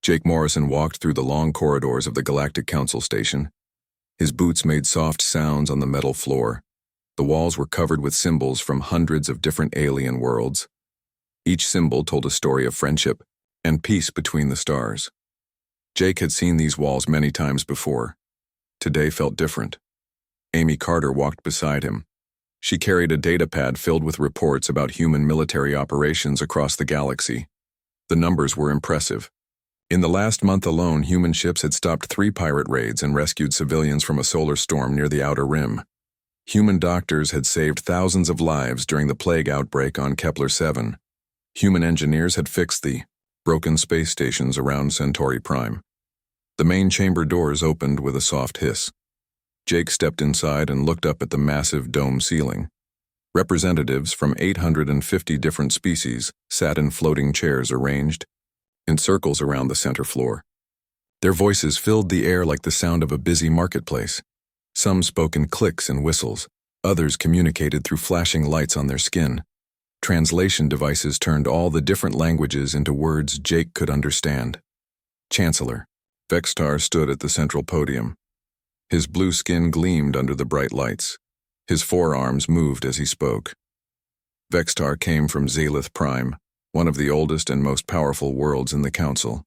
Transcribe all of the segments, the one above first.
Jake Morrison walked through the long corridors of the Galactic Council station. His boots made soft sounds on the metal floor. The walls were covered with symbols from hundreds of different alien worlds. Each symbol told a story of friendship and peace between the stars. Jake had seen these walls many times before. Today felt different. Amy Carter walked beside him. She carried a datapad filled with reports about human military operations across the galaxy. The numbers were impressive. In the last month alone, human ships had stopped 3 pirate raids and rescued civilians from a solar storm near the Outer Rim. Human doctors had saved thousands of lives during the plague outbreak on Kepler-7. Human engineers had fixed the broken space stations around Centauri Prime. The main chamber doors opened with a soft hiss. Jake stepped inside and looked up at the massive dome ceiling. Representatives from 850 different species sat in floating chairs arranged in circles around the center floor. Their voices filled the air like the sound of a busy marketplace. Some spoke in clicks and whistles. Others communicated through flashing lights on their skin. Translation devices turned all the different languages into words Jake could understand. Chancellor Vextar stood at the central podium. His blue skin gleamed under the bright lights. His forearms moved as he spoke. Vextar came from Zalith Prime, one of the oldest and most powerful worlds in the Council.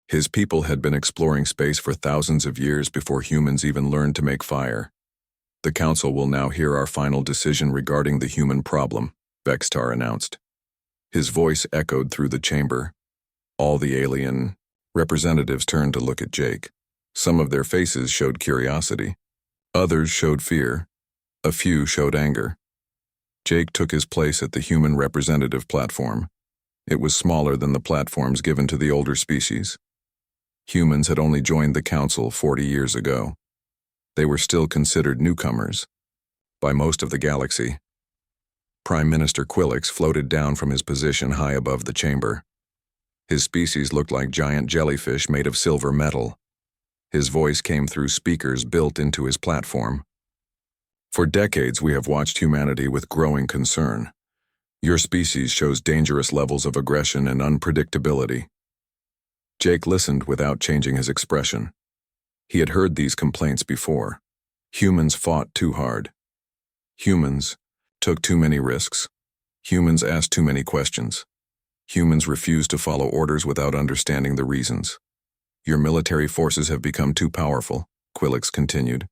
His people had been exploring space for thousands of years before humans even learned to make fire. The Council will now hear our final decision regarding the human problem, Vextar announced. His voice echoed through the chamber. All the alien representatives turned to look at Jake. Some of their faces showed curiosity. Others showed fear. A few showed anger. Jake took his place at the human representative platform. It was smaller than the platforms given to the older species. Humans had only joined the Council 40 years ago. They were still considered newcomers by most of the galaxy. Prime Minister Quillix floated down from his position high above the chamber. His species looked like giant jellyfish made of silver metal. His voice came through speakers built into his platform. For decades, we have watched humanity with growing concern. Your species shows dangerous levels of aggression and unpredictability. Jake listened without changing his expression. He had heard these complaints before. Humans fought too hard. Humans took too many risks. Humans asked too many questions. Humans refused to follow orders without understanding the reasons. Your military forces have become too powerful, Quillix continued.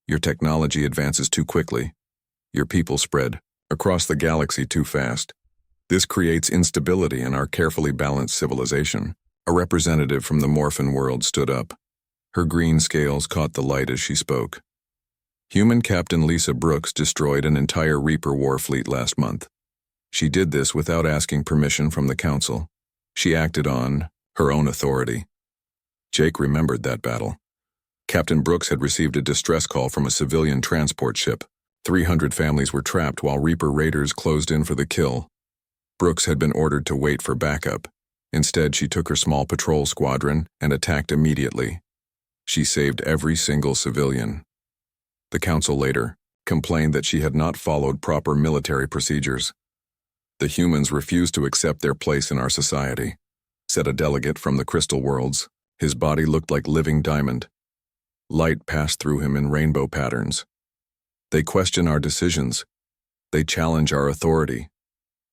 Your technology advances too quickly. Your people spread across the galaxy too fast. This creates instability in our carefully balanced civilization. A representative from the Morphin world stood up. Her green scales caught the light as she spoke. Human Captain Lisa Brooks destroyed an entire Reaper war fleet last month. She did this without asking permission from the Council. She acted on her own authority. Jake remembered that battle. Captain Brooks had received a distress call from a civilian transport ship. 300 families were trapped while Reaper raiders closed in for the kill. Brooks had been ordered to wait for backup. Instead, she took her small patrol squadron and attacked immediately. She saved every single civilian. The Council later complained that she had not followed proper military procedures. The humans refused to accept their place in our society, said a delegate from the Crystal Worlds. His body looked like living diamond. Light passed through him in rainbow patterns. They question our decisions. They challenge our authority.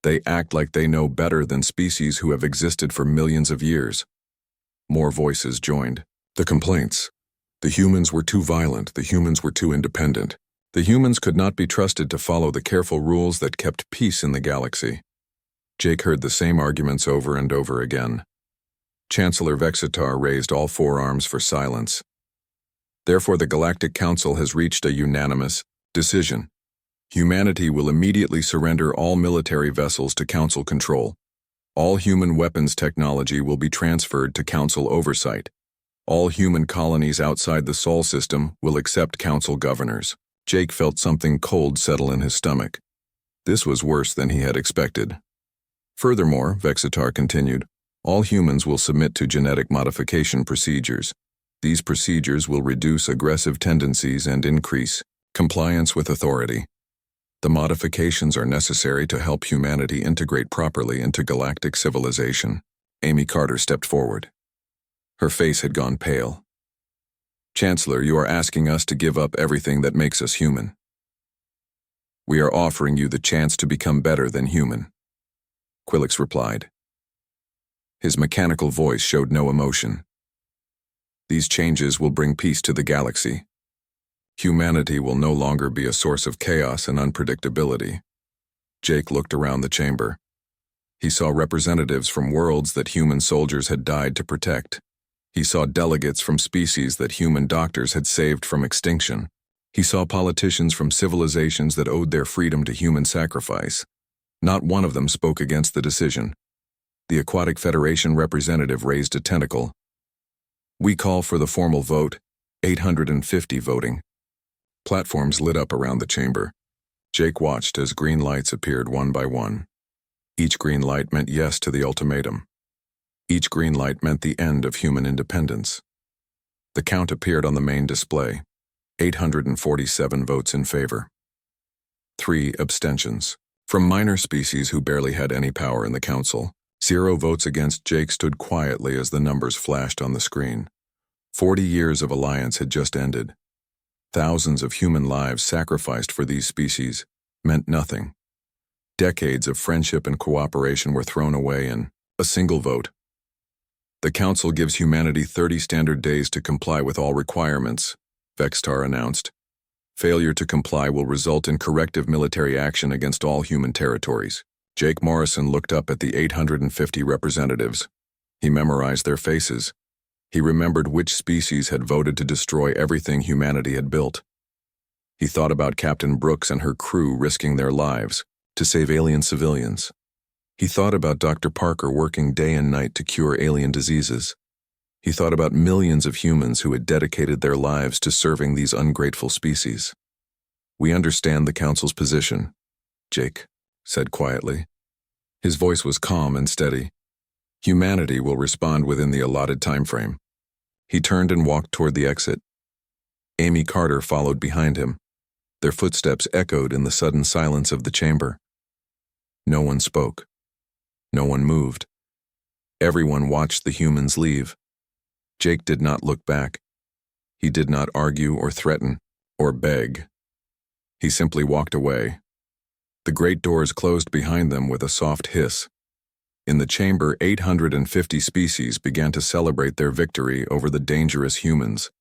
They act like they know better than species who have existed for millions of years. More voices joined. The complaints. The humans were too violent. The humans were too independent. The humans could not be trusted to follow the careful rules that kept peace in the galaxy. Jake heard the same arguments over and over again. Chancellor Vexitar raised all forearms for silence. Therefore, the Galactic Council has reached a unanimous decision. Humanity will immediately surrender all military vessels to Council control. All human weapons technology will be transferred to Council oversight. All human colonies outside the Sol system will accept Council governors. Jake felt something cold settle in his stomach. This was worse than he had expected. Furthermore, Vexitar continued, all humans will submit to genetic modification procedures. These procedures will reduce aggressive tendencies and increase compliance with authority. The modifications are necessary to help humanity integrate properly into galactic civilization. Amy Carter stepped forward. Her face had gone pale. "Chancellor, you are asking us to give up everything that makes us human. We are offering you the chance to become better than human," Quillix replied. His mechanical voice showed no emotion. "These changes will bring peace to the galaxy. Humanity will no longer be a source of chaos and unpredictability." Jake looked around the chamber. He saw representatives from worlds that human soldiers had died to protect. He saw delegates from species that human doctors had saved from extinction. He saw politicians from civilizations that owed their freedom to human sacrifice. Not one of them spoke against the decision. The Aquatic Federation representative raised a tentacle. "We call for the formal vote, 850 voting." Platforms lit up around the chamber. Jake watched as green lights appeared one by one. Each green light meant yes to the ultimatum. Each green light meant the end of human independence. The count appeared on the main display. 847 votes in favor. 3 abstentions. From minor species who barely had any power in the council, 0 votes against. Jake stood quietly as the numbers flashed on the screen. 40 years of alliance had just ended. Thousands of human lives sacrificed for these species meant nothing. Decades of friendship and cooperation were thrown away in a single vote. "The Council gives humanity 30 standard days to comply with all requirements," Vextar announced. "Failure to comply will result in corrective military action against all human territories." Jake Morrison looked up at the 850 representatives. He memorized their faces. He remembered which species had voted to destroy everything humanity had built. He thought about Captain Brooks and her crew risking their lives to save alien civilians. He thought about Dr. Parker working day and night to cure alien diseases. He thought about millions of humans who had dedicated their lives to serving these ungrateful species. "We understand the Council's position," Jake said quietly. His voice was calm and steady. "Humanity will respond within the allotted time frame." He turned and walked toward the exit. Amy Carter followed behind him. Their footsteps echoed in the sudden silence of the chamber. No one spoke. No one moved. Everyone watched the humans leave. Jake did not look back. He did not argue or threaten or beg. He simply walked away. The great doors closed behind them with a soft hiss. In the chamber, 850 species began to celebrate their victory over the dangerous humans.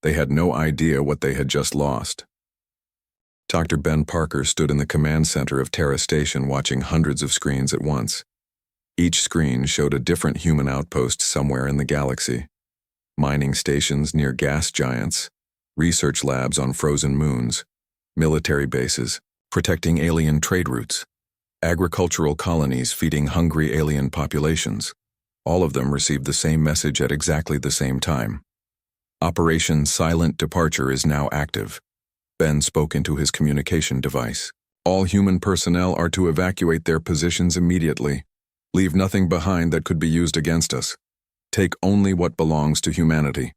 They had no idea what they had just lost. Dr. Ben Parker stood in the command center of Terra Station watching hundreds of screens at once. Each screen showed a different human outpost somewhere in the galaxy. Mining stations near gas giants, research labs on frozen moons, military bases protecting alien trade routes, agricultural colonies feeding hungry alien populations. All of them received the same message at exactly the same time. "Operation Silent Departure is now active." Ben spoke into his communication device. "All human personnel are to evacuate their positions immediately. Leave nothing behind that could be used against us. Take only what belongs to humanity."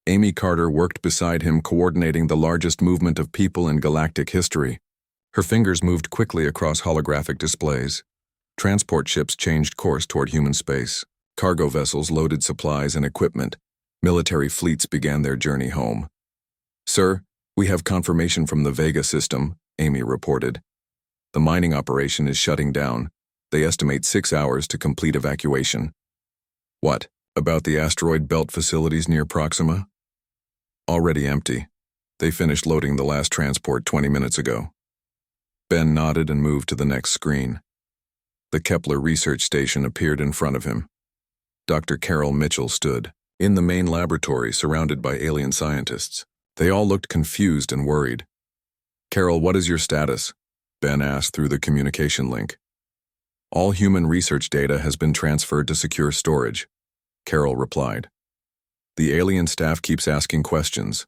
Amy Carter worked beside him, coordinating the largest movement of people in galactic history. Her fingers moved quickly across holographic displays. Transport ships changed course toward human space. Cargo vessels loaded supplies and equipment. Military fleets began their journey home. "Sir, we have confirmation from the Vega system," Amy reported. "The mining operation is shutting down. They estimate 6 hours to complete evacuation." "What about the asteroid belt facilities near Proxima?" "Already empty. They finished loading the last transport 20 minutes ago." Ben nodded and moved to the next screen. The Kepler research station appeared in front of him. Dr. Carol Mitchell stood in the main laboratory surrounded by alien scientists. They all looked confused and worried. "Carol, what is your status?" Ben asked through the communication link. "All human research data has been transferred to secure storage," Carol replied. "The alien staff keeps asking questions.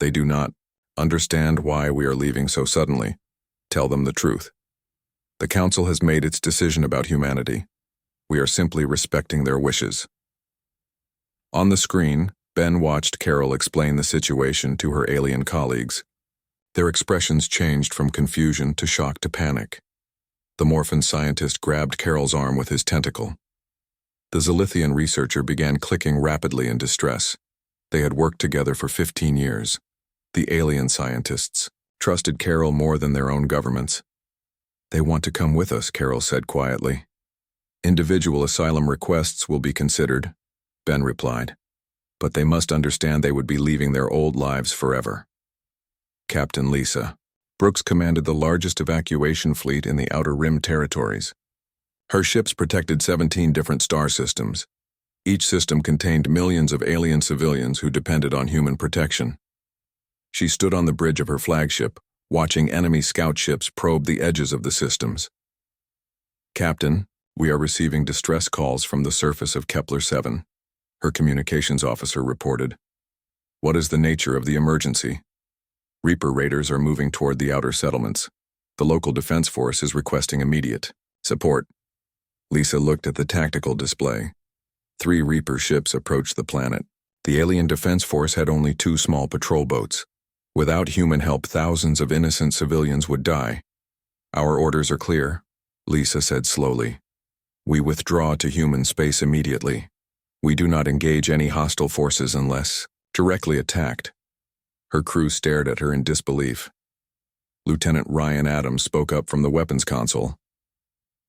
They do not understand why we are leaving so suddenly. Tell them the truth. The Council has made its decision about humanity. We are simply respecting their wishes." On the screen, Ben watched Carol explain the situation to her alien colleagues. Their expressions changed from confusion to shock to panic. The Morphin scientist grabbed Carol's arm with his tentacle. The Zilithian researcher began clicking rapidly in distress. They had worked together for 15 years. The alien scientists trusted Carol more than their own governments. "They want to come with us," Carol said quietly. "Individual asylum requests will be considered," Ben replied. "But they must understand they would be leaving their old lives forever." Captain Lisa Brooks commanded the largest evacuation fleet in the Outer Rim territories. Her ships protected 17 different star systems. Each system contained millions of alien civilians who depended on human protection. She stood on the bridge of her flagship, watching enemy scout ships probe the edges of the systems. "Captain, we are receiving distress calls from the surface of Kepler-7, her communications officer reported. "What is the nature of the emergency?" "Reaper raiders are moving toward the outer settlements. The local defense force is requesting immediate support." Lisa looked at the tactical display. 3 Reaper ships approached the planet. The alien defense force had only 2 small patrol boats. Without human help, thousands of innocent civilians would die. "Our orders are clear," Lisa said slowly. "We withdraw to human space immediately. We do not engage any hostile forces unless directly attacked." Her crew stared at her in disbelief. Lieutenant Ryan Adams spoke up from the weapons console.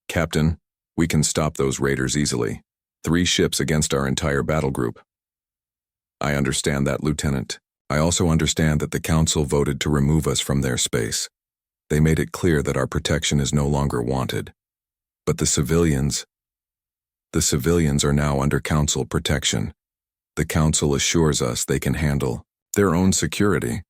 "Captain, we can stop those raiders easily. 3 ships against our entire battle group." "I understand that, Lieutenant. I also understand that the Council voted to remove us from their space. They made it clear that our protection is no longer wanted. But the civilians are now under Council protection. The Council assures us they can handle their own security."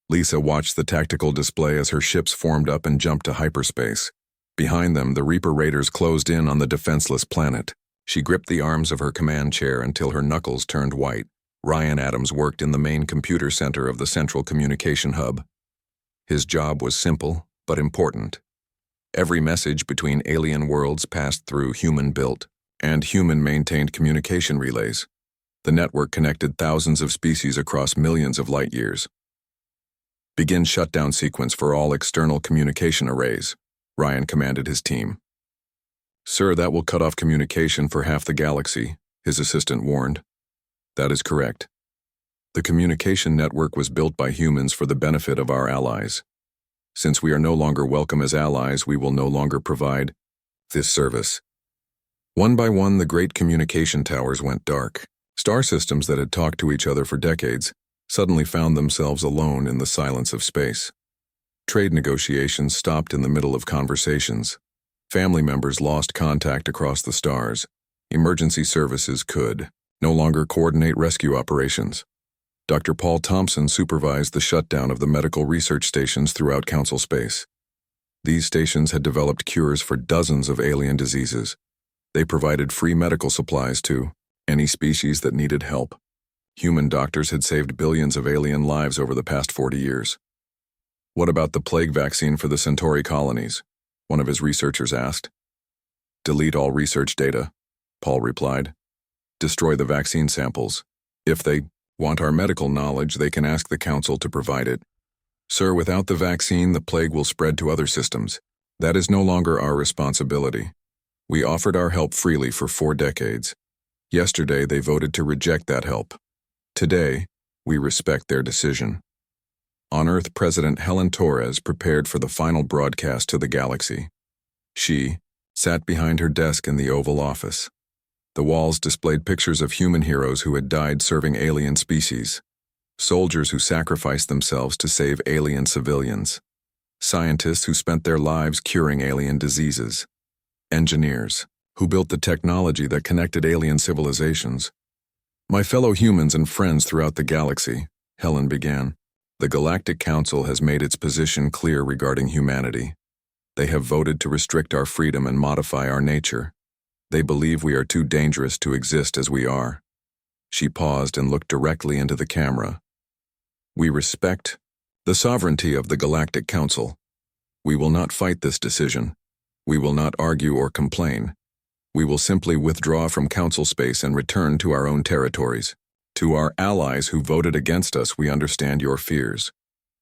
Lisa watched the tactical display as her ships formed up and jumped to hyperspace. Behind them, the Reaper raiders closed in on the defenseless planet. She gripped the arms of her command chair until her knuckles turned white. Ryan Adams worked in the main computer center of the Central Communication Hub. His job was simple, but important. Every message between alien worlds passed through human-built and human-maintained communication relays. The network connected thousands of species across millions of light years. "Begin shutdown sequence for all external communication arrays," Ryan commanded his team. "Sir, that will cut off communication for half the galaxy," his assistant warned. "That is correct. The communication network was built by humans for the benefit of our allies. Since we are no longer welcome as allies, we will no longer provide this service." One by one, the great communication towers went dark. Star systems that had talked to each other for decades suddenly found themselves alone in the silence of space. Trade negotiations stopped in the middle of conversations. Family members lost contact across the stars. Emergency services could no longer coordinate rescue operations. Dr. Paul Thompson supervised the shutdown of the medical research stations throughout Council space. These stations had developed cures for dozens of alien diseases. They provided free medical supplies to any species that needed help. Human doctors had saved billions of alien lives over the past 40 years. "What about the plague vaccine for the Centauri colonies?" one of his researchers asked. "Delete all research data," Paul replied. "Destroy the vaccine samples. If they want our medical knowledge, they can ask the Council to provide it. Sir, without the vaccine, the plague will spread to other systems. That is no longer our responsibility. We offered our help freely for 4 decades. Yesterday, they voted to reject that help. Today, we respect their decision." On Earth, President Helen Torres prepared for the final broadcast to the galaxy. She sat behind her desk in the Oval Office. The walls displayed pictures of human heroes who had died serving alien species, soldiers who sacrificed themselves to save alien civilians, scientists who spent their lives curing alien diseases, engineers who built the technology that connected alien civilizations. "My fellow humans and friends throughout the galaxy," Helen began, "the Galactic Council has made its position clear regarding humanity. They have voted to restrict our freedom and modify our nature. They believe we are too dangerous to exist as we are." She paused and looked directly into the camera. "We respect the sovereignty of the Galactic Council. We will not fight this decision. We will not argue or complain. We will simply withdraw from Council space and return to our own territories. To our allies who voted against us, we understand your fears.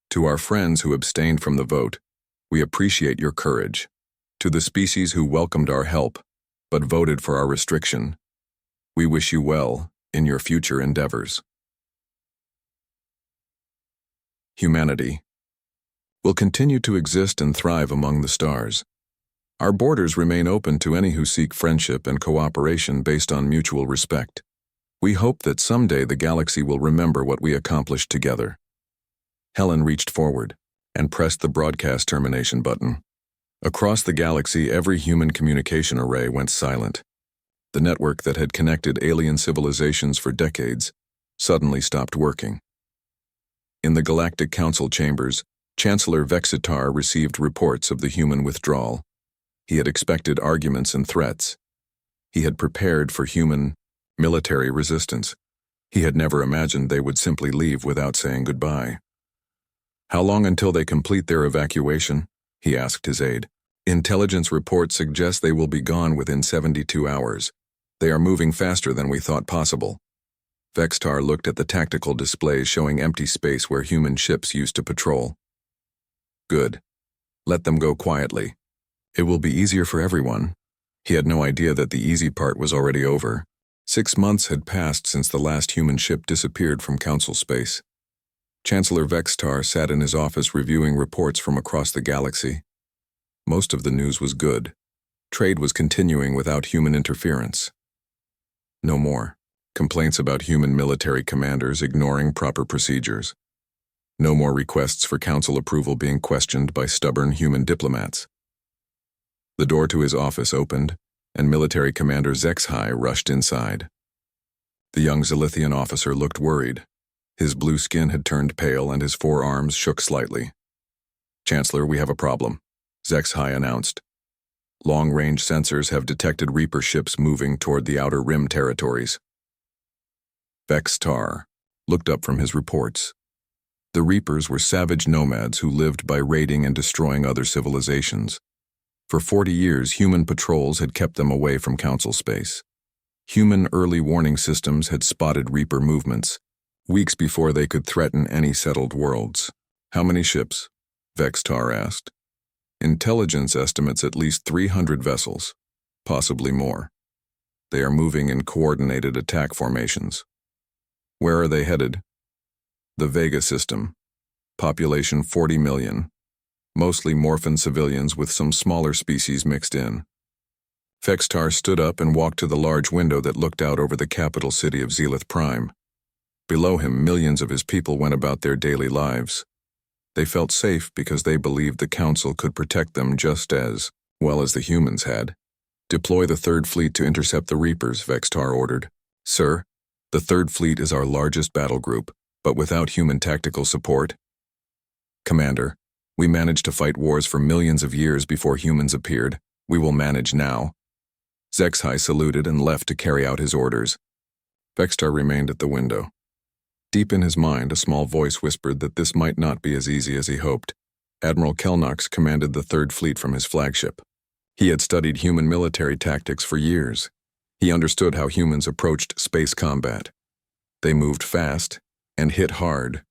To our friends who abstained from the vote, we appreciate your courage. To the species who welcomed our help, but voted for our restriction. We wish you well in your future endeavors. Humanity will continue to exist and thrive among the stars. Our borders remain open to any who seek friendship and cooperation based on mutual respect. We hope that someday the galaxy will remember what we accomplished together. Helen reached forward and pressed the broadcast termination button. Across the galaxy, every human communication array went silent. The network that had connected alien civilizations for decades suddenly stopped working. In the Galactic Council chambers, Chancellor Vexitar received reports of the human withdrawal. He had expected arguments and threats. He had prepared for human military resistance. He had never imagined they would simply leave without saying goodbye. "How long until they complete their evacuation?" he asked his aide. "Intelligence reports suggest they will be gone within 72 hours. They are moving faster than we thought possible." Vexitar looked at the tactical displays showing empty space where human ships used to patrol. "Good. Let them go quietly. It will be easier for everyone." He had no idea that the easy part was already over. 6 months had passed since the last human ship disappeared from Council space. Chancellor Vexitar sat in his office reviewing reports from across the galaxy. Most of the news was good. Trade was continuing without human interference. No more complaints about human military commanders ignoring proper procedures. No more requests for council approval being questioned by stubborn human diplomats. The door to his office opened, and Military Commander Zexhai rushed inside. The young Zilithian officer looked worried. His blue skin had turned pale and his forearms shook slightly. "Chancellor, we have a problem," Zexhai announced. "Long-range sensors have detected Reaper ships moving toward the Outer Rim territories." Vexitar looked up from his reports. The Reapers were savage nomads who lived by raiding and destroying other civilizations. For 40 years, human patrols had kept them away from Council space. Human early warning systems had spotted Reaper movements, weeks before they could threaten any settled worlds. "How many ships?" Vexitar asked. "Intelligence estimates at least 300 vessels, possibly more. They are moving in coordinated attack formations." "Where are they headed?" "The Vega system. Population 40 million. Mostly Morphin civilians with some smaller species mixed in." Vexitar stood up and walked to the large window that looked out over the capital city of Zelith Prime. Below him, millions of his people went about their daily lives. They felt safe because they believed the Council could protect them just as well as the humans had. "Deploy the Third Fleet to intercept the Reapers," Vexitar ordered. "Sir, the Third Fleet is our largest battle group, but without human tactical support." "Commander, we managed to fight wars for millions of years before humans appeared. We will manage now." Zexhai saluted and left to carry out his orders. Vexitar remained at the window. Deep in his mind, a small voice whispered that this might not be as easy as he hoped. Admiral Kelnox commanded the Third Fleet from his flagship. He had studied human military tactics for years. He understood how humans approached space combat. They moved fast and hit hard.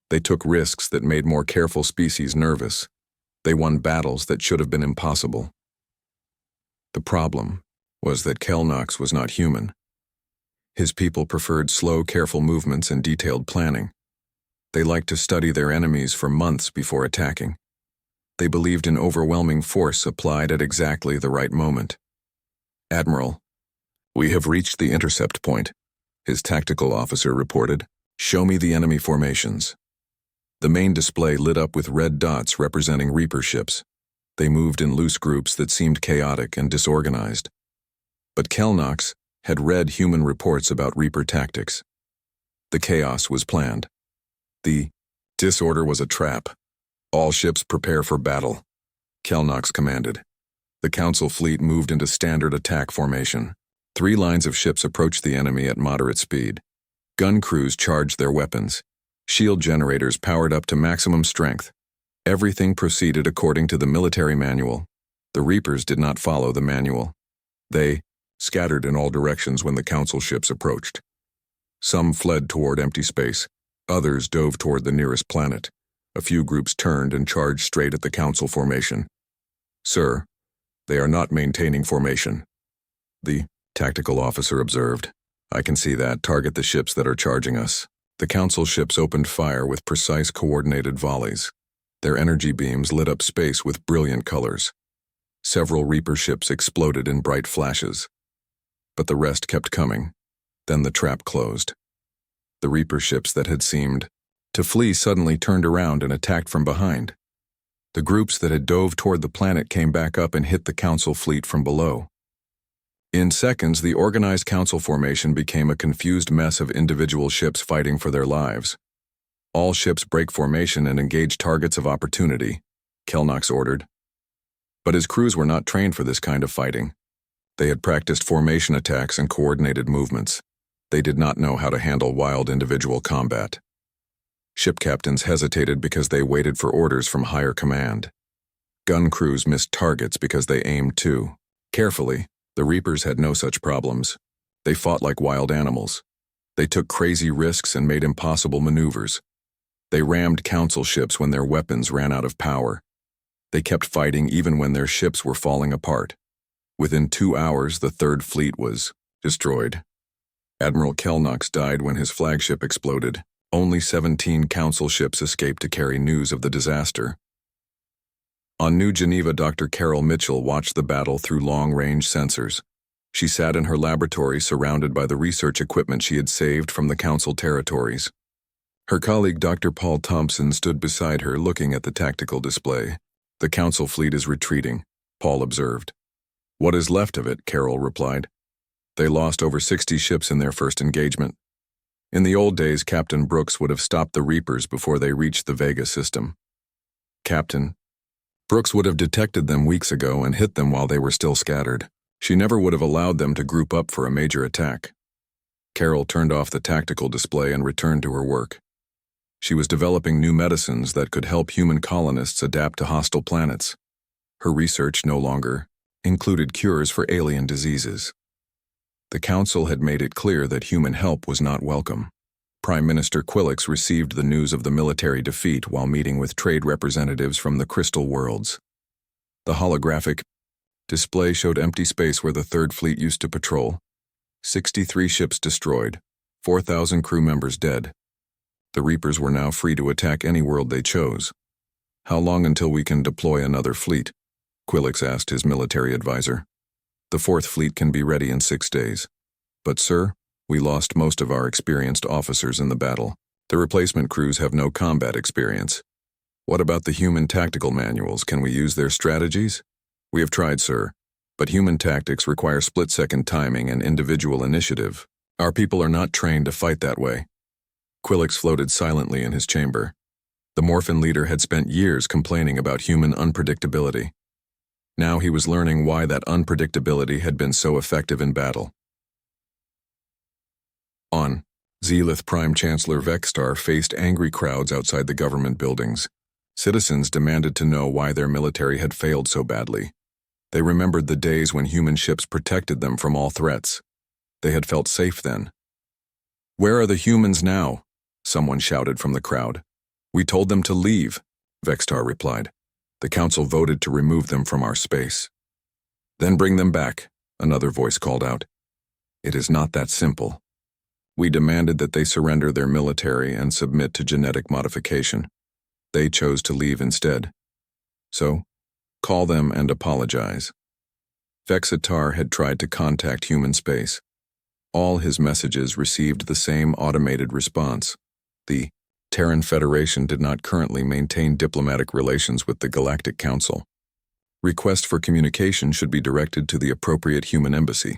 They took risks that made more careful species nervous. They won battles that should have been impossible. The problem was that Kelnox was not human. His people preferred slow, careful movements and detailed planning. They liked to study their enemies for months before attacking. They believed in overwhelming force applied at exactly the right moment. "Admiral, we have reached the intercept point," his tactical officer reported. "Show me the enemy formations." The main display lit up with red dots representing Reaper ships. They moved in loose groups that seemed chaotic and disorganized. But Kelnox had read human reports about Reaper tactics. The chaos was planned. The disorder was a trap. "All ships prepare for battle," Kelnox commanded. The Council fleet moved into standard attack formation. 3 lines of ships approached the enemy at moderate speed. Gun crews charged their weapons. Shield generators powered up to maximum strength. Everything proceeded according to the military manual. The Reapers did not follow the manual. They scattered in all directions when the Council ships approached. Some fled toward empty space. Others dove toward the nearest planet. A few groups turned and charged straight at the Council formation. "Sir, they are not maintaining formation." The tactical officer observed. I can see that. Target the ships that are charging us. The Council ships opened fire with precise coordinated volleys. Their energy beams lit up space with brilliant colors. Several Reaper ships exploded in bright flashes. But the rest kept coming. Then the trap closed. The Reaper ships that had seemed to flee suddenly turned around and attacked from behind. The groups that had dove toward the planet came back up and hit the Council fleet from below. In seconds, the organized Council formation became a confused mess of individual ships fighting for their lives. All ships break formation and engage targets of opportunity, Kelnox ordered. But his crews were not trained for this kind of fighting. They had practiced formation attacks and coordinated movements. They did not know how to handle wild individual combat. Ship captains hesitated because they waited for orders from higher command. Gun crews missed targets because they aimed too carefully. The Reapers had no such problems. They fought like wild animals. They took crazy risks and made impossible maneuvers. They rammed Council ships when their weapons ran out of power. They kept fighting even when their ships were falling apart. Within 2 hours, the Third Fleet was destroyed. Admiral Kelnox died when his flagship exploded. Only 17 Council ships escaped to carry news of the disaster. On New Geneva, Dr. Carol Mitchell watched the battle through long-range sensors. She sat in her laboratory surrounded by the research equipment she had saved from the Council territories. Her colleague Dr. Paul Thompson stood beside her looking at the tactical display. The Council fleet is retreating, Paul observed. What is left of it, Carol replied. They lost over 60 ships in their first engagement. In the old days, Captain Brooks would have stopped the Reapers before they reached the Vega system. Captain Brooks would have detected them weeks ago and hit them while they were still scattered. She never would have allowed them to group up for a major attack. Carol turned off the tactical display and returned to her work. She was developing new medicines that could help human colonists adapt to hostile planets. Her research no longer included cures for alien diseases. The Council had made it clear that human help was not welcome. Prime Minister Quillix received the news of the military defeat while meeting with trade representatives from the Crystal Worlds. The holographic display showed empty space where the Third Fleet used to patrol. 63 ships destroyed, 4,000 crew members dead. The Reapers were now free to attack any world they chose. How long until we can deploy another fleet? Quillix asked his military advisor. The Fourth Fleet can be ready in 6 days. But sir, we lost most of our experienced officers in the battle. The replacement crews have no combat experience. What about the human tactical manuals? Can we use their strategies? We have tried, sir, but human tactics require split-second timing and individual initiative. Our people are not trained to fight that way. Quillix floated silently in his chamber. The Morphin leader had spent years complaining about human unpredictability. Now he was learning why that unpredictability had been so effective in battle. On Zealith, Prime Chancellor Vexstar faced angry crowds outside the government buildings. Citizens demanded to know why their military had failed so badly. They remembered the days when human ships protected them from all threats. They had felt safe then. Where are the humans now? Someone shouted from the crowd. We told them to leave, Vexstar replied. The Council voted to remove them from our space. Then bring them back, another voice called out. It is not that simple. We demanded that they surrender their military and submit to genetic modification. They chose to leave instead. So, call them and apologize. Vexatar had tried to contact human space. All his messages received the same automated response. The Terran Federation did not currently maintain diplomatic relations with the Galactic Council. Requests for communication should be directed to the appropriate human embassy.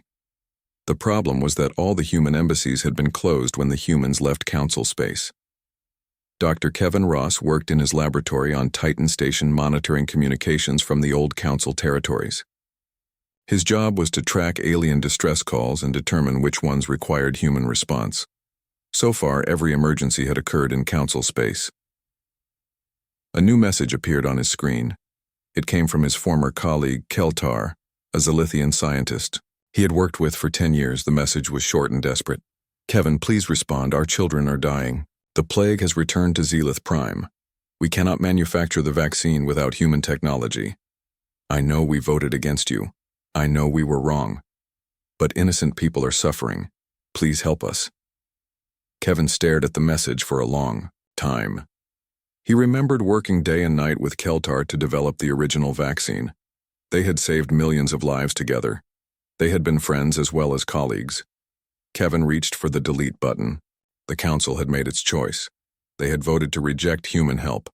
The problem was that all the human embassies had been closed when the humans left Council space. Dr. Kevin Ross worked in his laboratory on Titan Station monitoring communications from the old Council territories. His job was to track alien distress calls and determine which ones required human response. So far, every emergency had occurred in Council space. A new message appeared on his screen. It came from his former colleague, Keltar, a Zilithian scientist he had worked with for 10 years. The message was short and desperate. Kevin, please respond. Our children are dying. The plague has returned to Zealith Prime. We cannot manufacture the vaccine without human technology. I know we voted against you. I know we were wrong. But innocent people are suffering. Please help us. Kevin stared at the message for a long time. He remembered working day and night with Keltar to develop the original vaccine. They had saved millions of lives together. They had been friends as well as colleagues. Kevin reached for the delete button. The council had made its choice. They had voted to reject human help.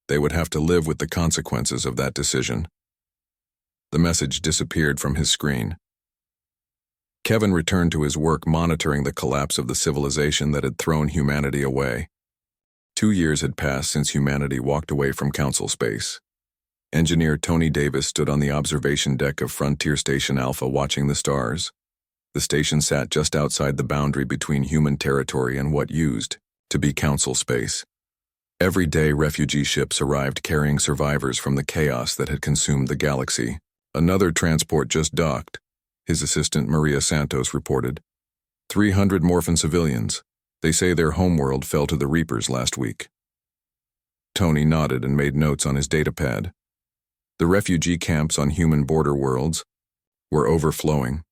They would have to live with the consequences of that decision. The message disappeared from his screen. Kevin returned to his work monitoring the collapse of the civilization that had thrown humanity away. 2 years had passed since humanity walked away from Council space. Engineer Tony Davis stood on the observation deck of Frontier Station Alpha watching the stars. The station sat just outside the boundary between human territory and what used to be Council space. Every day refugee ships arrived carrying survivors from the chaos that had consumed the galaxy. Another transport just docked, his assistant Maria Santos reported. 300 Morphin civilians. They say their homeworld fell to the Reapers last week. Tony nodded and made notes on his datapad. The refugee camps on human border worlds were overflowing.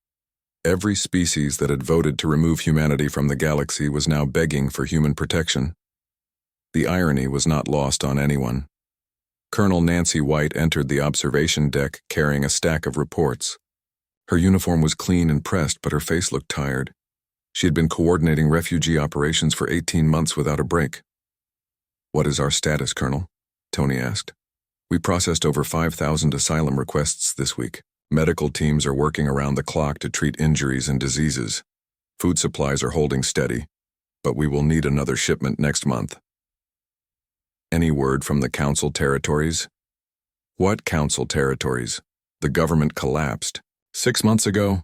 Every species that had voted to remove humanity from the galaxy was now begging for human protection. The irony was not lost on anyone. Colonel Nancy White entered the observation deck carrying a stack of reports. Her uniform was clean and pressed, but her face looked tired. She had been coordinating refugee operations for 18 months without a break. "What is our status, Colonel?" Tony asked. "We processed over 5,000 asylum requests this week. Medical teams are working around the clock to treat injuries and diseases. Food supplies are holding steady, but we will need another shipment next month." "Any word from the Council territories?" "What Council territories? The government collapsed 6 months ago.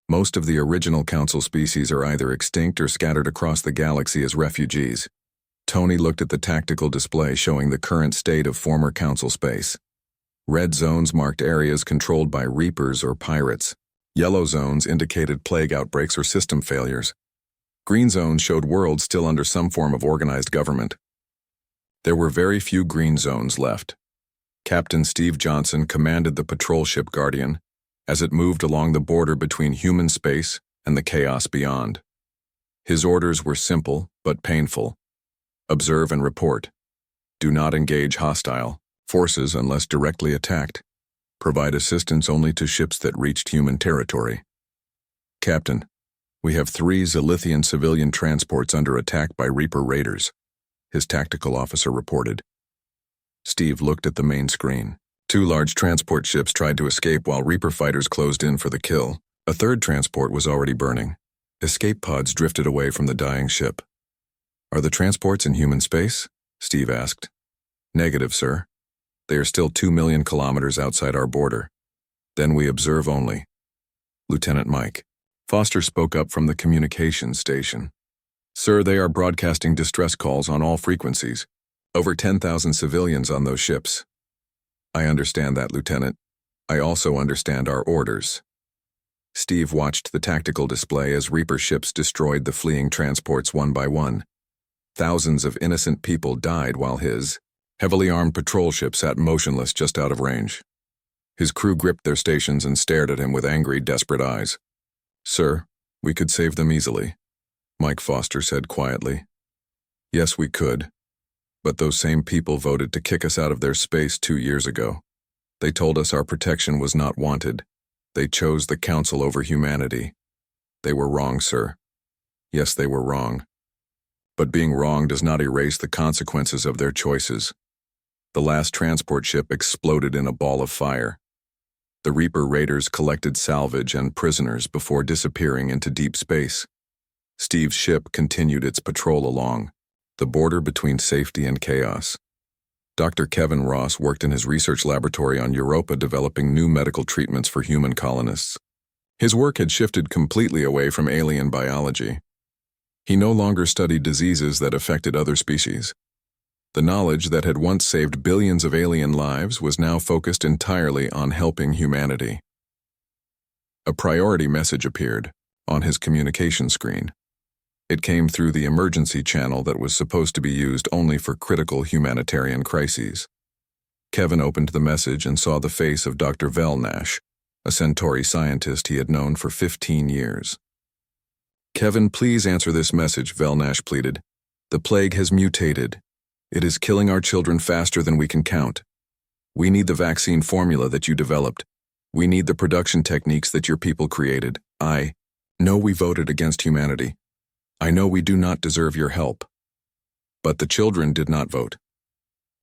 Most of the original Council species are either extinct or scattered across the galaxy as refugees." Tony looked at the tactical display showing the current state of former Council space. Red zones marked areas controlled by Reapers or pirates. Yellow zones indicated plague outbreaks or system failures. Green zones showed worlds still under some form of organized government. There were very few green zones left. Captain Steve Johnson commanded the patrol ship Guardian as it moved along the border between human space and the chaos beyond. His orders were simple but painful. Observe and report. Do not engage hostile forces unless directly attacked. Provide assistance only to ships that reached human territory. "Captain, we have 3 Zilithian civilian transports under attack by Reaper raiders," his tactical officer reported. Steve looked at the main screen. 2 large transport ships tried to escape while Reaper fighters closed in for the kill. A 3rd transport was already burning. Escape pods drifted away from the dying ship. "Are the transports in human space?" Steve asked. "Negative, sir. They are still 2 million kilometers outside our border. Then we observe only." Lieutenant Mike Foster spoke up from the communications station. "Sir, they are broadcasting distress calls on all frequencies. Over 10,000 civilians on those ships." "I understand that, Lieutenant. I also understand our orders." Steve watched the tactical display as Reaper ships destroyed the fleeing transports one by one. Thousands of innocent people died while his heavily armed patrol ship sat motionless just out of range. His crew gripped their stations and stared at him with angry, desperate eyes. "Sir, we could save them easily," Mike Foster said quietly. "Yes, we could. But those same people voted to kick us out of their space 2 years ago. They told us our protection was not wanted. They chose the Council over humanity. They were wrong, sir. Yes, they were wrong. But being wrong does not erase the consequences of their choices." The last transport ship exploded in a ball of fire. The Reaper raiders collected salvage and prisoners before disappearing into deep space. Steve's ship continued its patrol along the border between safety and chaos. Dr. Kevin Ross worked in his research laboratory on Europa developing new medical treatments for human colonists. His work had shifted completely away from alien biology. He no longer studied diseases that affected other species. The knowledge that had once saved billions of alien lives was now focused entirely on helping humanity. A priority message appeared on his communication screen. It came through the emergency channel that was supposed to be used only for critical humanitarian crises. Kevin opened the message and saw the face of Dr. Velnash, a Centauri scientist he had known for 15 years. "Kevin, please answer this message," Velnash pleaded. "The plague has mutated. It is killing our children faster than we can count. We need the vaccine formula that you developed. We need the production techniques that your people created. I know we voted against humanity. I know we do not deserve your help. But the children did not vote.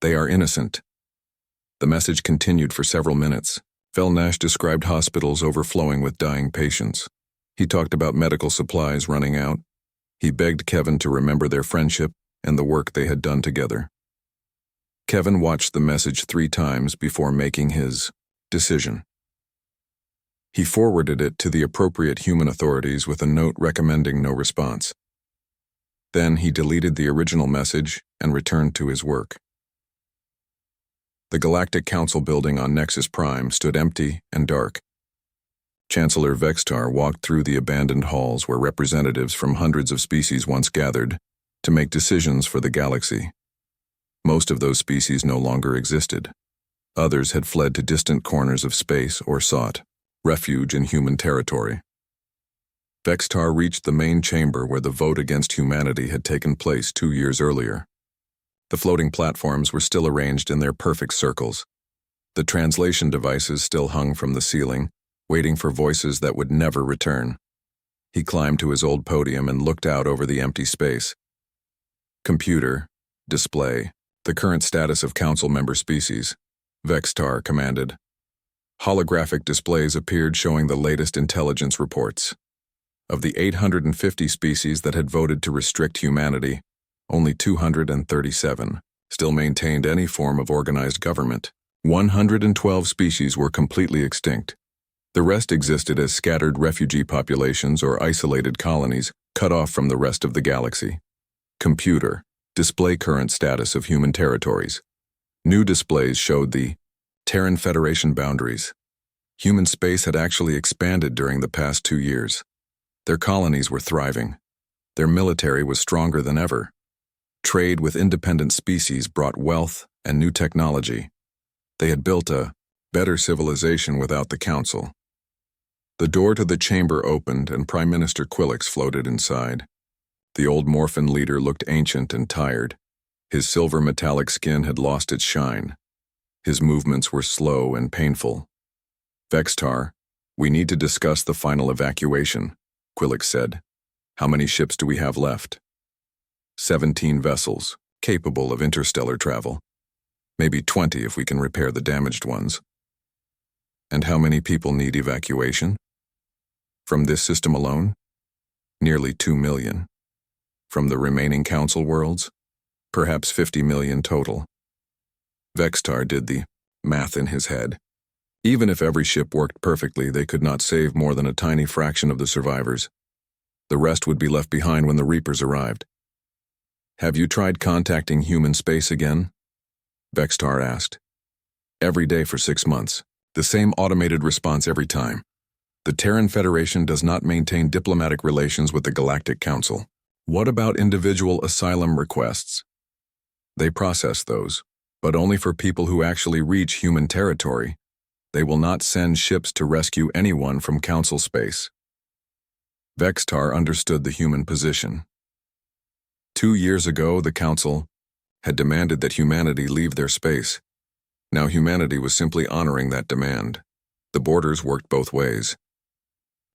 They are innocent." The message continued for several minutes. Velnash described hospitals overflowing with dying patients. He talked about medical supplies running out. He begged Kevin to remember their friendship and the work they had done together. Kevin watched the message 3 times before making his decision. He forwarded it to the appropriate human authorities with a note recommending no response. Then he deleted the original message and returned to his work. The Galactic Council building on Nexus Prime stood empty and dark. Chancellor Vextar walked through the abandoned halls where representatives from hundreds of species once gathered to make decisions for the galaxy. Most of those species no longer existed. Others had fled to distant corners of space or sought refuge in human territory. Vextar reached the main chamber where the vote against humanity had taken place 2 years earlier. The floating platforms were still arranged in their perfect circles. The translation devices still hung from the ceiling, waiting for voices that would never return. He climbed to his old podium and looked out over the empty space. "Computer, display the current status of council member species," Vextar commanded. Holographic displays appeared showing the latest intelligence reports. Of the 850 species that had voted to restrict humanity, only 237 still maintained any form of organized government. 112 species were completely extinct. The rest existed as scattered refugee populations or isolated colonies cut off from the rest of the galaxy. Computer, display current status of human territories. New displays showed the Terran Federation boundaries. Human space had actually expanded during the past 2 years. Their colonies were thriving. Their military was stronger than ever. Trade with independent species brought wealth and new technology. They had built a better civilization without the council. The door to the chamber opened and Prime Minister Quillix floated inside. The old Morphin leader looked ancient and tired. His silver metallic skin had lost its shine. His movements were slow and painful. "Vextar, we need to discuss the final evacuation," Quillix said. "How many ships do we have left?" 17 vessels, capable of interstellar travel. Maybe 20 if we can repair the damaged ones. "And how many people need evacuation?" "From this system alone? Nearly 2 million. From the remaining council worlds? Perhaps 50 million total." Vextar did the math in his head. Even if every ship worked perfectly, they could not save more than a tiny fraction of the survivors. The rest would be left behind when the Reapers arrived. "Have you tried contacting human space again?" Vextar asked. "Every day for 6 months. The same automated response every time. The Terran Federation does not maintain diplomatic relations with the Galactic Council." "What about individual asylum requests?" "They process those, but only for people who actually reach human territory. They will not send ships to rescue anyone from Council space." Vextar understood the human position. 2 years ago, the Council had demanded that humanity leave their space. Now humanity was simply honoring that demand. The borders worked both ways.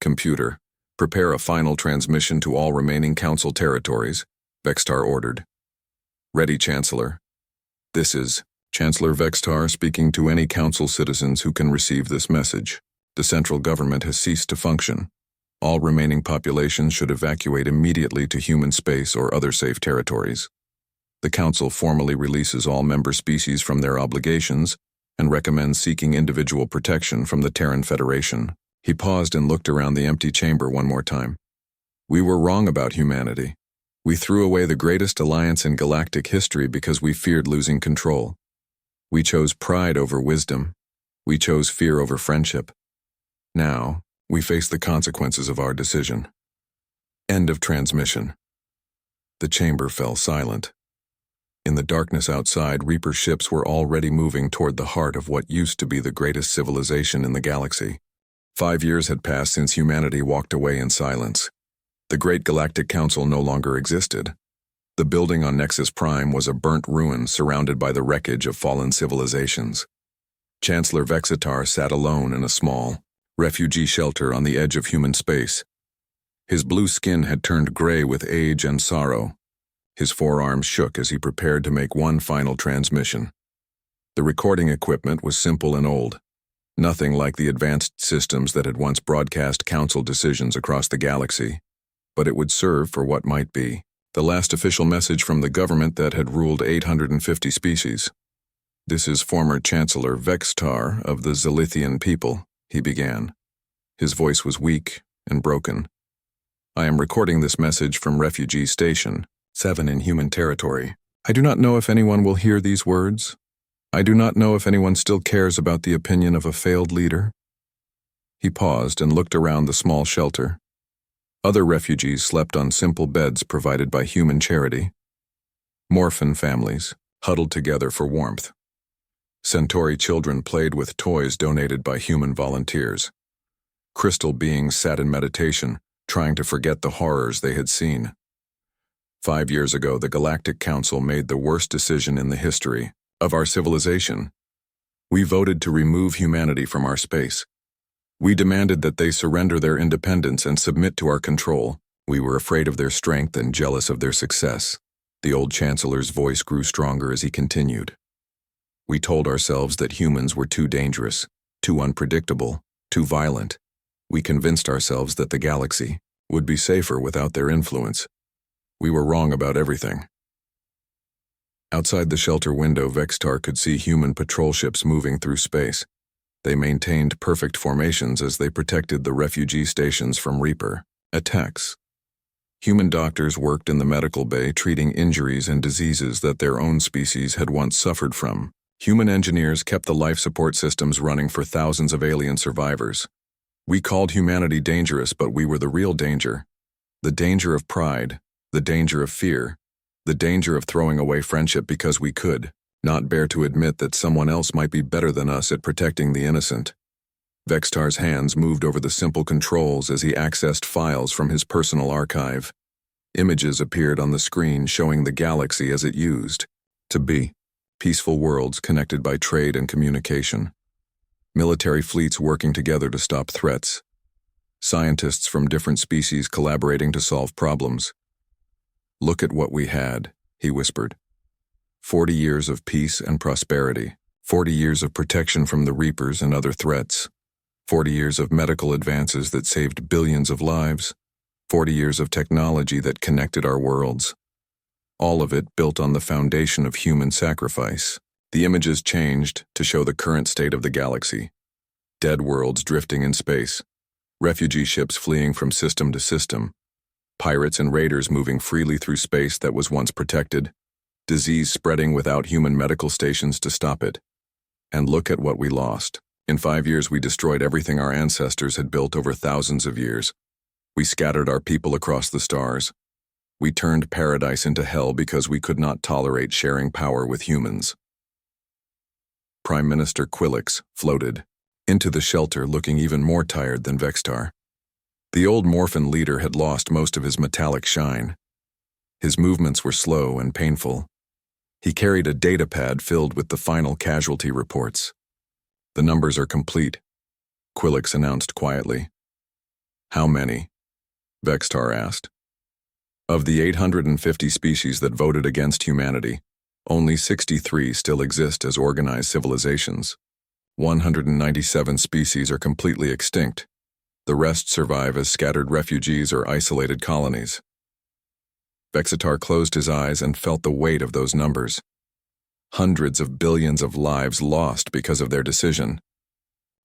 "Computer, prepare a final transmission to all remaining Council territories," Vextar ordered. "Ready, Chancellor." "This is Chancellor Vextar speaking to any Council citizens who can receive this message. The central government has ceased to function. All remaining populations should evacuate immediately to human space or other safe territories. The Council formally releases all member species from their obligations and recommends seeking individual protection from the Terran Federation." He paused and looked around the empty chamber one more time. "We were wrong about humanity. We threw away the greatest alliance in galactic history because we feared losing control. We chose pride over wisdom. We chose fear over friendship. Now, we face the consequences of our decision." End of transmission. The chamber fell silent. In the darkness outside, Reaper ships were already moving toward the heart of what used to be the greatest civilization in the galaxy. 5 years had passed since humanity walked away in silence. The Great Galactic Council no longer existed. The building on Nexus Prime was a burnt ruin surrounded by the wreckage of fallen civilizations. Chancellor Vexitar sat alone in a small, refugee shelter on the edge of human space. His blue skin had turned gray with age and sorrow. His forearms shook as he prepared to make one final transmission. The recording equipment was simple and old, nothing like the advanced systems that had once broadcast council decisions across the galaxy, but it would serve for what might be the last official message from the government that had ruled 850 species. "This is former Chancellor Vexitar of the Zilithian people," he began. His voice was weak and broken. "I am recording this message from Refugee Station 7 in human territory. I do not know if anyone will hear these words. I do not know if anyone still cares about the opinion of a failed leader." He paused and looked around the small shelter. Other refugees slept on simple beds provided by human charity. Morphin families huddled together for warmth. Centauri children played with toys donated by human volunteers. Crystal beings sat in meditation, trying to forget the horrors they had seen. 5 years ago, the Galactic Council made the worst decision in the history of our civilization. We voted to remove humanity from our space. We demanded that they surrender their independence and submit to our control. We were afraid of their strength and jealous of their success. The old Chancellor's voice grew stronger as he continued. We told ourselves that humans were too dangerous, too unpredictable, too violent. We convinced ourselves that the galaxy would be safer without their influence. We were wrong about everything. Outside the shelter window, Vexitar could see human patrol ships moving through space. They maintained perfect formations as they protected the refugee stations from Reaper attacks. Human doctors worked in the medical bay treating injuries and diseases that their own species had once suffered from. Human engineers kept the life support systems running for thousands of alien survivors. We called humanity dangerous, but we were the real danger. The danger of pride, the danger of fear, the danger of throwing away friendship because we could not bear to admit that someone else might be better than us at protecting the innocent. Vexitar's hands moved over the simple controls as he accessed files from his personal archive. Images appeared on the screen showing the galaxy as it used to be. Peaceful worlds connected by trade and communication. Military fleets working together to stop threats. Scientists from different species collaborating to solve problems. "Look at what we had," he whispered. 40 years of peace and prosperity. 40 years of protection from the Reapers and other threats. 40 years of medical advances that saved billions of lives. 40 years of technology that connected our worlds. All of it built on the foundation of human sacrifice. The images changed to show the current state of the galaxy. Dead worlds drifting in space. Refugee ships fleeing from system to system. Pirates and raiders moving freely through space that was once protected. Disease spreading without human medical stations to stop it. And look at what we lost. In 5 years, we destroyed everything our ancestors had built over thousands of years. We scattered our people across the stars. We turned paradise into hell because we could not tolerate sharing power with humans. Prime Minister Quillix floated into the shelter looking even more tired than Vexitar. The old Morphin leader had lost most of his metallic shine. His movements were slow and painful. He carried a data pad filled with the final casualty reports. "The numbers are complete," Quillix announced quietly. "How many?" Vexitar asked. "Of the 850 species that voted against humanity, only 63 still exist as organized civilizations. 197 species are completely extinct. The rest survive as scattered refugees or isolated colonies." Vexitar closed his eyes and felt the weight of those numbers. Hundreds of billions of lives lost because of their decision.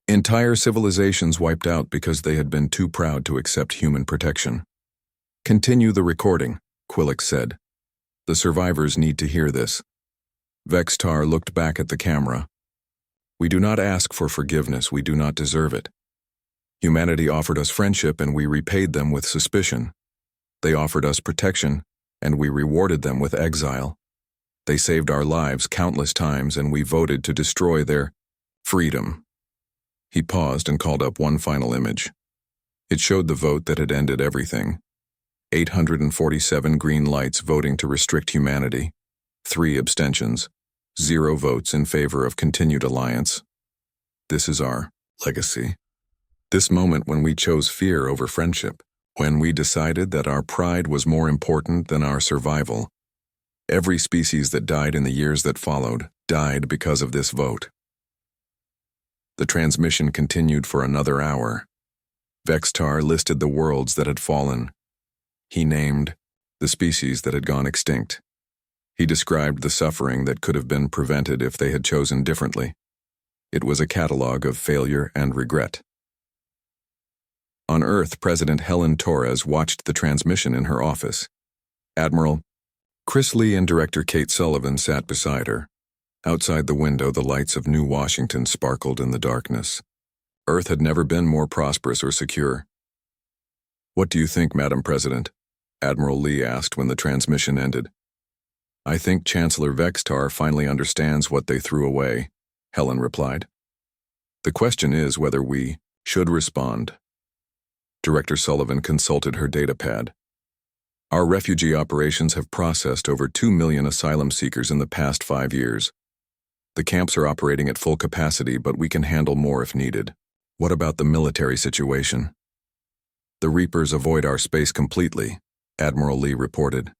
Entire civilizations wiped out because they had been too proud to accept human protection. "Continue the recording," Quillix said. "The survivors need to hear this." Vexitar looked back at the camera. "We do not ask for forgiveness, we do not deserve it. Humanity offered us friendship and we repaid them with suspicion. They offered us protection and we rewarded them with exile. They saved our lives countless times and we voted to destroy their freedom." He paused and called up one final image. It showed the vote that had ended everything. 847 green lights voting to restrict humanity, 3 abstentions, 0 votes in favor of continued alliance. This is our legacy. This moment when we chose fear over friendship, when we decided that our pride was more important than our survival. Every species that died in the years that followed died because of this vote. The transmission continued for another hour. Vextar listed the worlds that had fallen. He named the species that had gone extinct. He described the suffering that could have been prevented if they had chosen differently. It was a catalog of failure and regret. On Earth, President Helen Torres watched the transmission in her office. Admiral Chris Lee and Director Kate Sullivan sat beside her. Outside the window, the lights of New Washington sparkled in the darkness. Earth had never been more prosperous or secure. "What do you think, Madam President?" Admiral Lee asked when the transmission ended. "I think Chancellor Vextar finally understands what they threw away," Helen replied. "The question is whether we should respond." Director Sullivan consulted her datapad. "Our refugee operations have processed over 2 million asylum seekers in the past 5 years. The camps are operating at full capacity, but we can handle more if needed. What about the military situation?" "The Reapers avoid our space completely," Admiral Lee reported.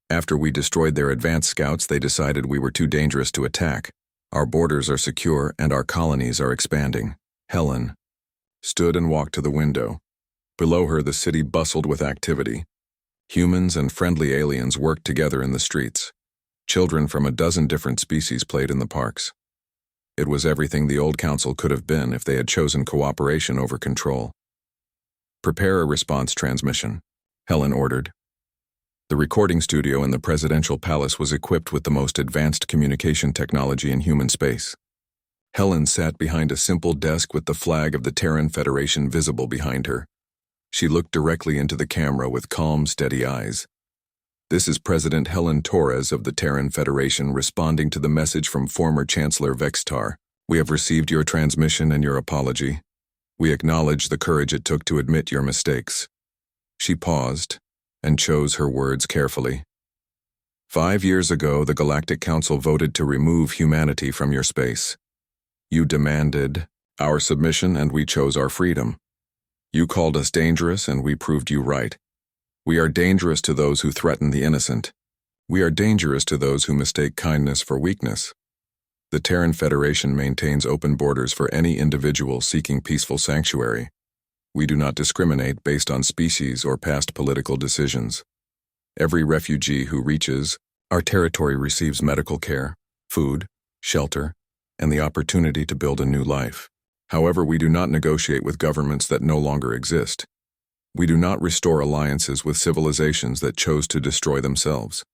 "After we destroyed their advanced scouts, they decided we were too dangerous to attack. Our borders are secure and our colonies are expanding." Helen stood and walked to the window. Below her, the city bustled with activity. Humans and friendly aliens worked together in the streets. Children from a dozen different species played in the parks. It was everything the old council could have been if they had chosen cooperation over control. "Prepare a response transmission," Helen ordered. The recording studio in the presidential palace was equipped with the most advanced communication technology in human space. Helen sat behind a simple desk with the flag of the Terran Federation visible behind her. She looked directly into the camera with calm, steady eyes. "This is President Helen Torres of the Terran Federation responding to the message from former Chancellor Vextar. We have received your transmission and your apology. We acknowledge the courage it took to admit your mistakes." She paused and chose her words carefully. 5 years ago, the Galactic Council voted to remove humanity from your space. You demanded our submission and we chose our freedom. You called us dangerous and we proved you right. We are dangerous to those who threaten the innocent. We are dangerous to those who mistake kindness for weakness. The Terran Federation maintains open borders for any individual seeking peaceful sanctuary. We do not discriminate based on species or past political decisions. Every refugee who reaches our territory receives medical care, food, shelter, and the opportunity to build a new life. However, we do not negotiate with governments that no longer exist. We do not restore alliances with civilizations that chose to destroy themselves.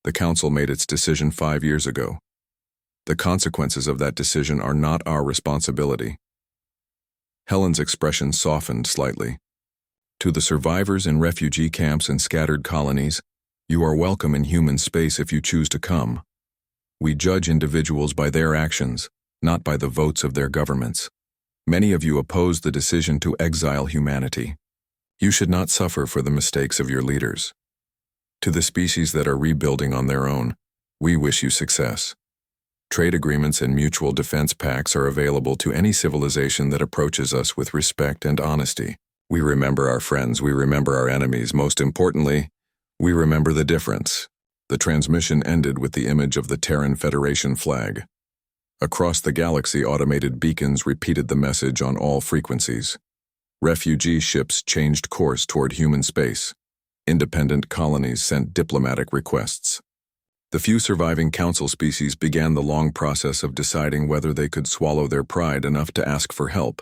The Council made its decision 5 years ago. The consequences of that decision are not our responsibility. Helen's expression softened slightly. To the survivors in refugee camps and scattered colonies, you are welcome in human space if you choose to come. We judge individuals by their actions, not by the votes of their governments. Many of you oppose the decision to exile humanity. You should not suffer for the mistakes of your leaders. To the species that are rebuilding on their own, we wish you success. Trade agreements and mutual defense pacts are available to any civilization that approaches us with respect and honesty. We remember our friends, we remember our enemies. Most importantly, we remember the difference. The transmission ended with the image of the Terran Federation flag. Across the galaxy, automated beacons repeated the message on all frequencies. Refugee ships changed course toward human space. Independent colonies sent diplomatic requests. The few surviving council species began the long process of deciding whether they could swallow their pride enough to ask for help.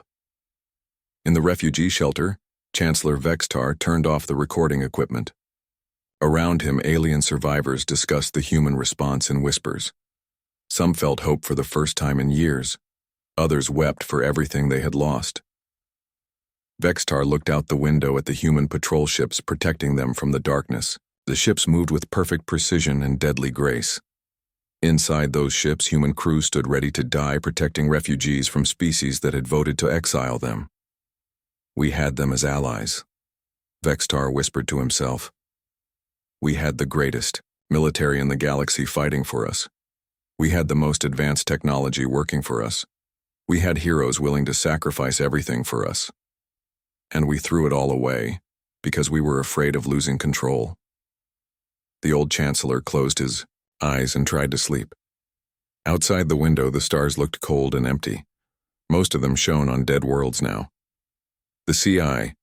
In the refugee shelter, Chancellor Vextar turned off the recording equipment. Around him, alien survivors discussed the human response in whispers. Some felt hope for the first time in years. Others wept for everything they had lost. Vextar looked out the window at the human patrol ships protecting them from the darkness. The ships moved with perfect precision and deadly grace. Inside those ships, human crews stood ready to die protecting refugees from species that had voted to exile them. We had them as allies. Vextar whispered to himself. We had the greatest military in the galaxy fighting for us. We had the most advanced technology working for us. We had heroes willing to sacrifice everything for us. And we threw it all away because we were afraid of losing control. The old Chancellor closed his eyes and tried to sleep. Outside the window, the stars looked cold and empty. Most of them shone on dead worlds now. The CI